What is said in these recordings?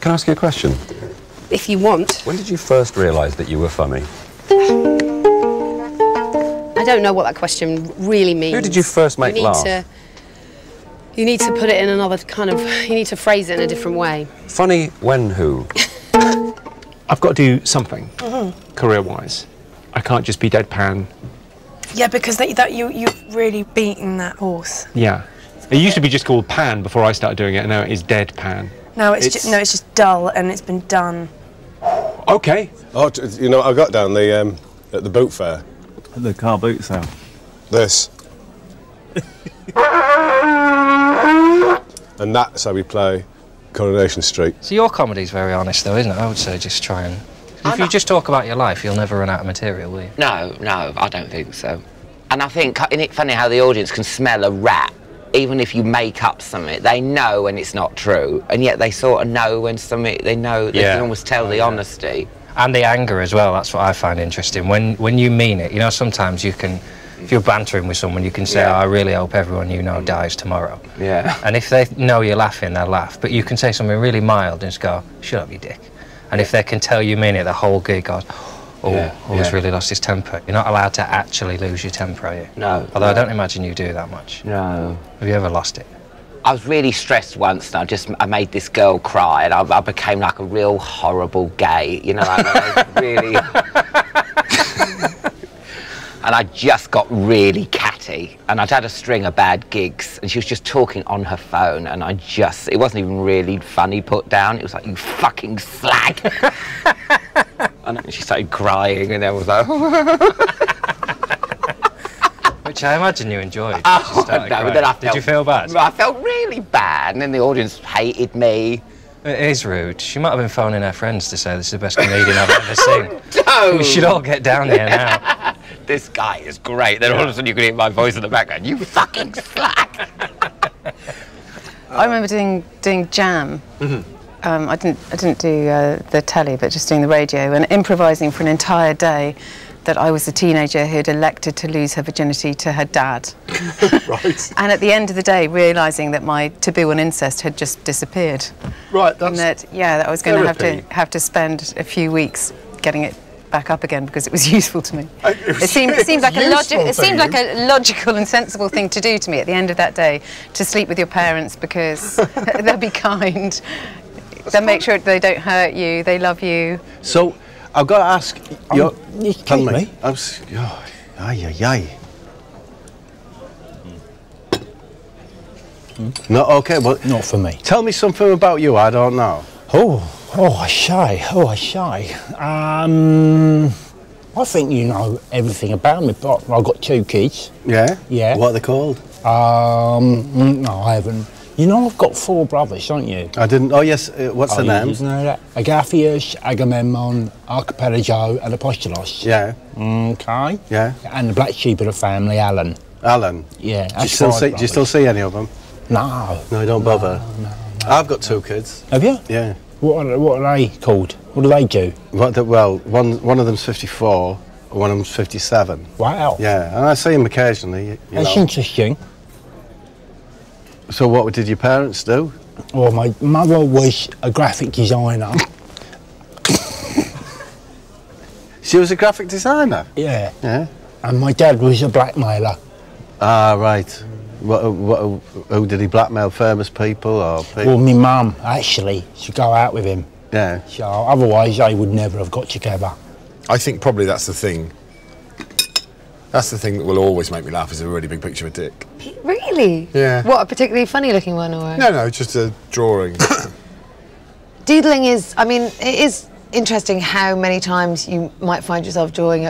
Can I ask you a question? If you want. When did you first realise that you were funny? I don't know what that question really means. Who did you first make laugh? You need to put it in another kind of... You need to phrase it in a different way. Funny when who? I've got to do something, career-wise. I can't just be deadpan. Yeah, because you've really beaten that horse. Yeah. It used to be just called Pan before I started doing it, and now it is Deadpan. No, it's just dull, and it's been done. Okay. Oh, you know what I got down the at the boot fair? At the car boot sale. This. And that's how we play Coronation Street. So your comedy's very honest, though, isn't it? I would say just try and... If you just talk about your life, you'll never run out of material, will you? No, I don't think so. And I think, isn't it funny how the audience can smell a rat? Even if you make up something, they know when it's not true, and yet they sort of know when something, they know, they can almost tell the honesty. And the anger as well, that's what I find interesting. When you mean it, you know, sometimes you can, if you're bantering with someone, you can say, oh, I really hope everyone you know dies tomorrow. Yeah. And if they know you're laughing, they'll laugh. But you can say something really mild and just go, shut up, you dick. And if they can tell you mean it, the whole gig goes, he's really lost his temper. You're not allowed to actually lose your temper, are you? No. Although I don't imagine you do that much. No. Have you ever lost it? I was really stressed once, and I made this girl cry, and I became like a real horrible gay, you know, like really... And I just got really catty, and I'd had a string of bad gigs, and she was just talking on her phone, and it wasn't even really funny put down, it was like, you fucking slag! And then she started crying, and I was like... Which I imagine you enjoyed. Oh, no, but then Did you feel bad? I felt really bad, and then the audience hated me. It is rude. She might have been phoning her friends to say this is the best comedian I've ever seen. No! We should all get down here now. This guy is great. Then all of a sudden you can hear my voice in the background. You fucking slag! I remember doing Jam. I didn't do the telly, but just doing the radio and improvising for an entire day that I was a teenager who'd elected to lose her virginity to her dad. Right. And at the end of the day, realising that my taboo on incest had just disappeared. Right, that's... And that I was going to have to spend a few weeks getting it back up again because it was useful to me. It seemed like a logical and sensible thing to do to me at the end of that day, to sleep with your parents because they'll be kind, they'll make sure they don't hurt you, they love you. So, I've got to ask... You kidding me? No, okay, well... Not for me. Tell me something about you I don't know. I say. I think you know everything about me, but I've got 2 kids. Yeah? Yeah. What are they called? No, I haven't. You know I've got 4 brothers, don't you? I didn't... Oh, yes, what's the name? You didn't know that? Agathias, Agamemnon, Archipelago and Apostolos. Yeah. Okay. Yeah. And the black sheep of the family, Alan. Alan? Yeah. Do you still see any of them? No. No, don't bother. No. I've got 2 kids. Have you? Yeah. What are they called? What do they do? Well, one of them's 54, one of them's 57. Wow. Yeah, and I see them occasionally. That's interesting. So what did your parents do? Well, my mother was a graphic designer. She was a graphic designer? Yeah. Yeah. And my dad was a blackmailer. Ah, right. Who did he blackmail? Famous people or people? Well, my mum, actually, she'd go out with him. Yeah. So otherwise, they would never have got together. I think probably that's the thing. That's the thing that will always make me laugh, is a really big picture of a dick. Really? Yeah. What, a particularly funny looking one or? No, just a drawing. Doodling is, I mean, it is interesting how many times you might find yourself drawing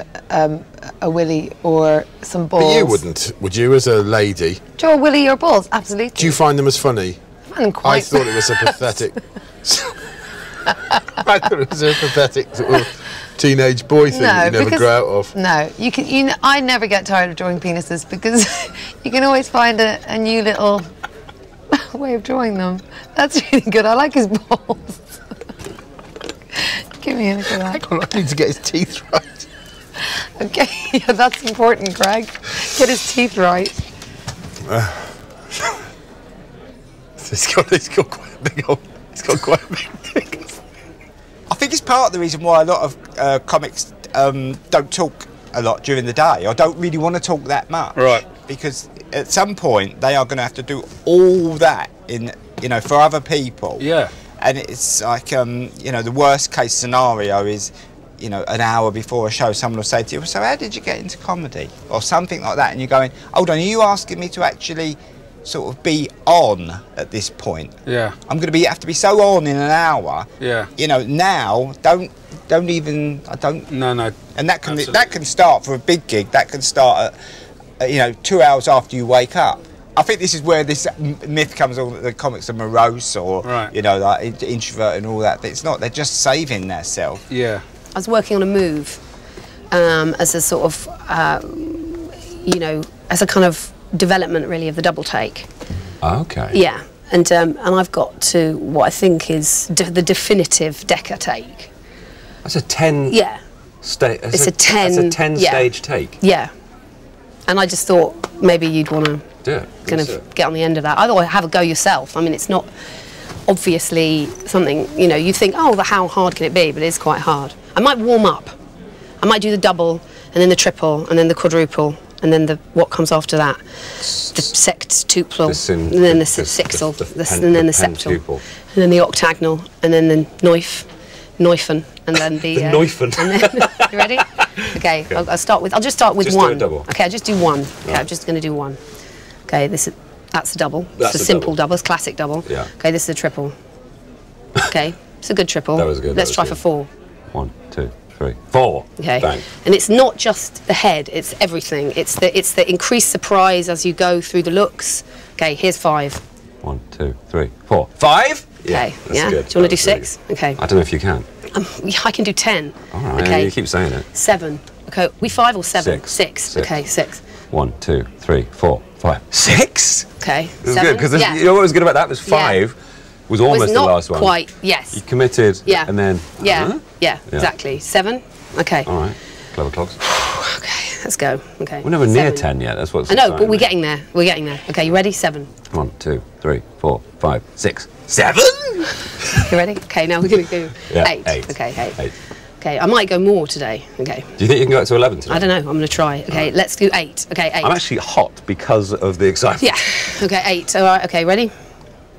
a willy or some balls. But you wouldn't, would you, as a lady? Draw a willy or balls, absolutely. Do you find them as funny? I find them quite... I thought it was a pathetic... I thought it was a pathetic sort of teenage boy thing that you never grow out of. No, I never get tired of drawing penises because you can always find a new little way of drawing them. That's really good. I like his balls. Give me a look at that. Hang on, I need to get his teeth right. Okay, yeah, that's important, Craig. Get his teeth right. He's got quite a big old... He's got quite a big dick. I think it's part of the reason why a lot of comics don't talk a lot during the day, or don't really want to talk that much. Right. Because at some point they are going to have to do all that for other people. Yeah. And it's like, the worst case scenario is, an hour before a show, someone will say to you, so how did you get into comedy? Or something like that. And you're going, hold on, are you asking me to actually sort of be on at this point? Yeah. I'm going to have to be so on in an hour. Yeah. Now, don't even, No. And that can start for a big gig, that can start at, 2 hours after you wake up. I think this is where this myth comes on, that the comics are morose or, right. Like introvert and all that. It's not, they're just saving themselves. Yeah. I was working on a move as a sort of, as a kind of development really of the double take. Okay. Yeah, and I've got to what I think is the definitive Decca take. That's a 10. Yeah. It's a 10. That's a 10 yeah. stage take. Yeah. And I just thought maybe you'd want to Do it. kind of get on the end of that. Otherwise, have a go yourself. I mean, it's not obviously something, you think, oh, how hard can it be? But it is quite hard. I might warm up. I might do the double, and then the triple, and then the quadruple, and then what comes after that? The sextuple, and then the sextuple, and then the septuple, and then the octagonal, and then the neufen, and then the neufen. And then, you ready? Okay, I'll just start with just one. Do a double. Okay, I'll just do one. Okay, Right. I'm just going to do one. Okay, that's a double. That's it's a a simple double. double. It's a classic double. Yeah. Okay, this is a triple. Okay, it's a good triple. That was good. Let's try for 4. 1, 2, 3, 4. Okay. Bang. And it's not just the head, it's everything. It's the increased surprise as you go through the looks. Okay, here's 5. 1, 2, 3, 4. 5? Okay, Yeah. yeah. That's Do you good. want to do That was 6? really Okay. I don't know if you can. Yeah, I can do 10. All right. Okay. You keep saying it. 7. Okay, we 5 or 7? 6. Okay, 6. 1, 2, 3, 4, 5, 6. Okay. This is 7. good because yeah. you know what was good about that was 5 was almost was the not last one. quite. Yes. You committed. Yeah. And then. Yeah. Yeah. Yeah. Exactly. 7. Okay. All right. Clever clogs. Okay. Let's go. Okay. We're never near 7. 10 yet. That's what's I know, exciting, but we're mate. getting there. We're getting there. Okay, you ready? 7. 1, 2, 3, 4, 5, 6, 7. You ready? Okay, now we're going to do Yeah, 8. 8. Okay, 8. 8. Okay, I might go more today. Okay. Do you think you can go up to 11 today? I don't know. I'm going to try. Okay, let's do 8. Okay, 8. I'm actually hot because of the excitement. Yeah. Okay, 8. All right. Okay, ready?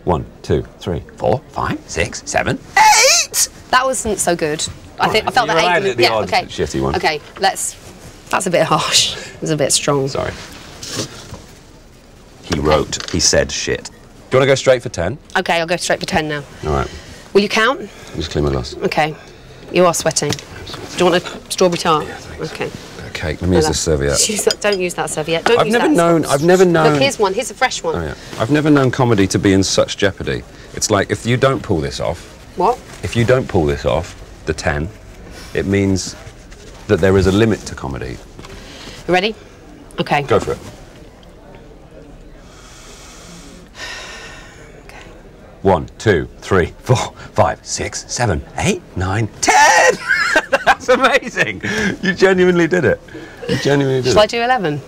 1, 2, 3, 4, 5, 6, 7, 8. That wasn't so good. I felt you that 8. arrived at the odd okay. shitty one. Okay, that's a bit harsh. It was a bit strong. Sorry. He said shit. Do you want to go straight for 10? Okay, I'll go straight for 10 now. All right. Will you count? Just clean my glass. Okay. You are sweating. Do you want a strawberry tart? Yeah, thanks. Okay. Okay, let me use this serviette. Don't use that serviette. Don't I've use never that. known. I've never known. Look, here's one. Here's a fresh one. Oh yeah. I've never known comedy to be in such jeopardy. It's like if you don't pull this off. What? If you don't pull this off, the 10, it means that there is a limit to comedy. You ready? Okay. Go for it. 1, 2, 3, 4, 5, 6, 7, 8, 9, 10! That's amazing! You genuinely did it. You genuinely did it. Shall I do 11?